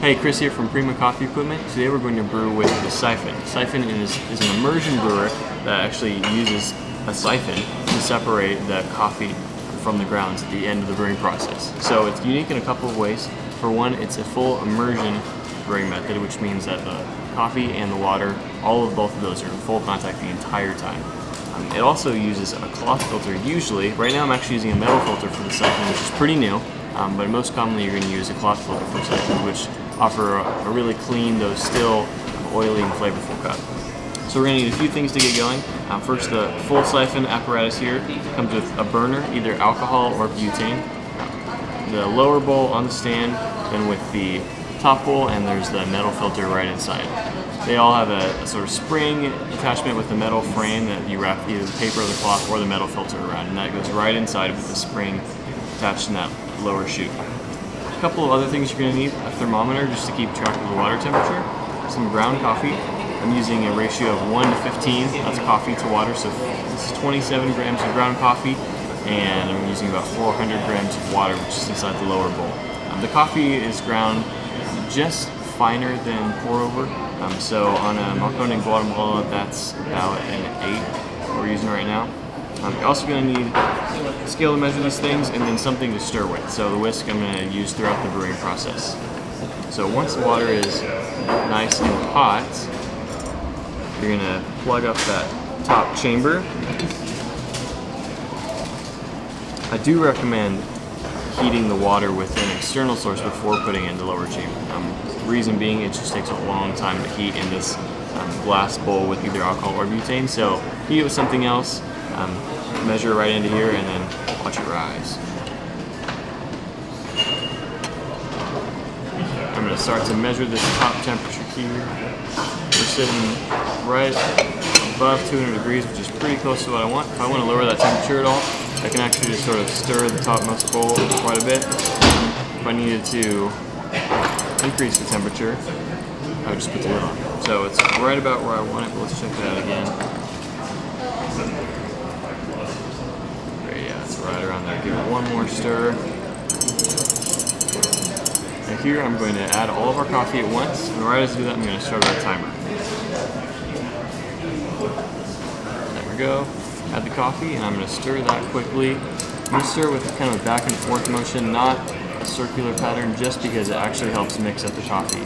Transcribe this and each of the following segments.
Hey, Chris here from Prima Coffee Equipment. Today we're going to brew with the Siphon. Siphon is an immersion brewer that actually uses a siphon to separate the coffee from the grounds at the end of the brewing process. So it's unique in a couple of ways. For one, it's a full immersion brewing method, which means that the coffee and the water, both of those are in full contact the entire time. It also uses a cloth filter usually. Right now I'm actually using a metal filter for the Siphon, which is pretty new. But most commonly you're going to use a cloth filter for Siphon, which offer a really clean, though still oily and flavorful cup. So we're going to need a few things to get going. First, the full Siphon apparatus here comes with a burner, either alcohol or butane. The lower bowl on the stand, then with the top bowl, and there's the metal filter right inside. They all have a sort of spring attachment with the metal frame that you wrap either the paper or the cloth or the metal filter around, and that goes right inside with the spring attached in that lower chute. A couple of other things you're going to need: a thermometer just to keep track of the water temperature, some ground coffee. I'm using a ratio of 1 to 15, that's coffee to water, so this is 27 grams of ground coffee, and I'm using about 400 grams of water, which is inside the lower bowl. The coffee is ground just finer than pour over, so on a Marconi in Guatemala, that's about an 8 we're using right now. You're also going to need a scale to measure these things, and then something to stir with. So the whisk I'm going to use throughout the brewing process. So once the water is nice and hot, you're going to plug up that top chamber. I do recommend heating the water with an external source before putting it in the lower chamber. Reason being, it just takes a long time to heat in this glass bowl with either alcohol or butane. So heat it with something else, measure right into here, and then watch it rise. I'm going to start to measure this top temperature here. We're sitting right above 200 degrees, which is pretty close to what I want. If I want to lower that temperature at all, I can actually just sort of stir the topmost bowl quite a bit. If I needed to increase the temperature, I would just put the lid on. So it's right about where I want it, but let's check that out again. Yeah, it's right around there. Give it one more stir. And here I'm going to add all of our coffee at once, and right as I do that, I'm going to start our timer. There we go. Add the coffee, and I'm going to stir that quickly. I'm going to stir with kind of a back and forth motion, not a circular pattern, just because it actually helps mix up the coffee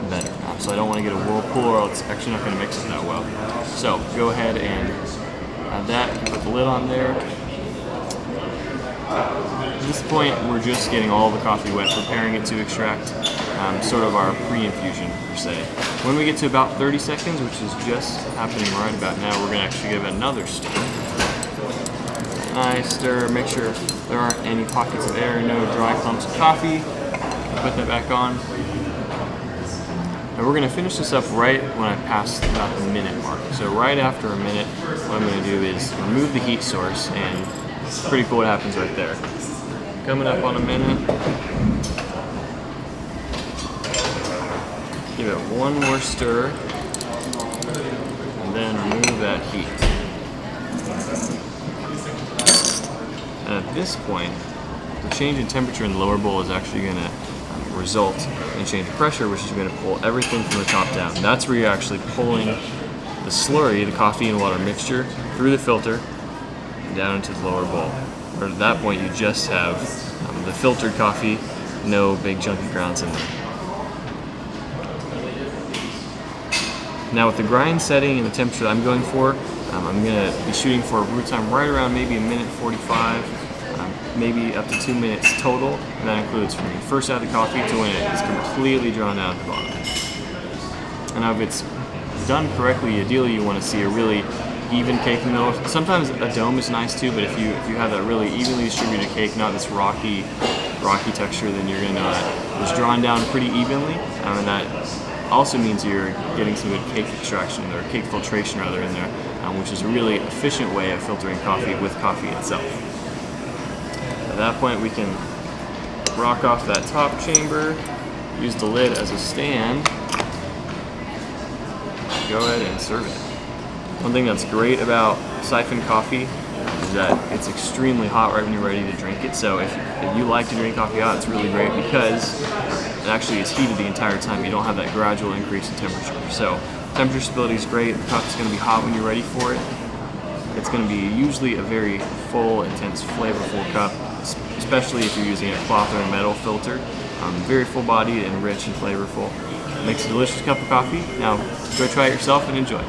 better. So I don't want to get a whirlpool, or it's actually not going to mix it that well. So go ahead and add that. You can put the lid on there. At this point, we're just getting all the coffee wet, preparing it to extract, sort of our pre-infusion per se. When we get to about 30 seconds, which is just happening right about now, we're going to actually give it another stir. Nice stir, make sure there aren't any pockets of air, no dry clumps of coffee. Put that back on. And we're going to finish this up right when I pass about the minute mark. So right after a minute, what I'm going to do is remove the heat source, and it's pretty cool what happens right there. Coming up on a minute. Give it one more stir, and then remove that heat. And at this point, the change in temperature in the lower bowl is actually going to result in a change of pressure, which is going to pull everything from the top down. That's where you're actually pulling the slurry, the coffee and water mixture, through the filter and down into the lower bowl. Or at that point, you just have the filtered coffee, no big chunky grounds in there. Now with the grind setting and the temperature that I'm going for, I'm going to be shooting for a brew time right around maybe a minute 45, maybe up to 2 minutes total, and that includes from when you first add the coffee to when it is completely drawn out at the bottom. And now if it's done correctly, ideally you want to see a really even cake in the middle. Sometimes a dome is nice too, but if you have that really evenly distributed cake, not this rocky texture, then you're going to it's drawn down pretty evenly, and that also means you're getting some good cake extraction, or cake filtration rather, in there, which is a really efficient way of filtering coffee with coffee itself. At that point, we can rock off that top chamber, use the lid as a stand, go ahead and serve it. One thing that's great about Siphon coffee is is that it's extremely hot right when you're ready to drink it. So if you like to drink coffee hot, it's really great because it actually is heated the entire time. You don't have that gradual increase in temperature. So temperature stability is great. The coffee's going to be hot when you're ready for it. It's going to be usually a very full, intense, flavorful cup, especially if you're using a cloth or a metal filter. Very full-bodied and rich and flavorful. Makes a delicious cup of coffee. Now, go try it yourself and enjoy.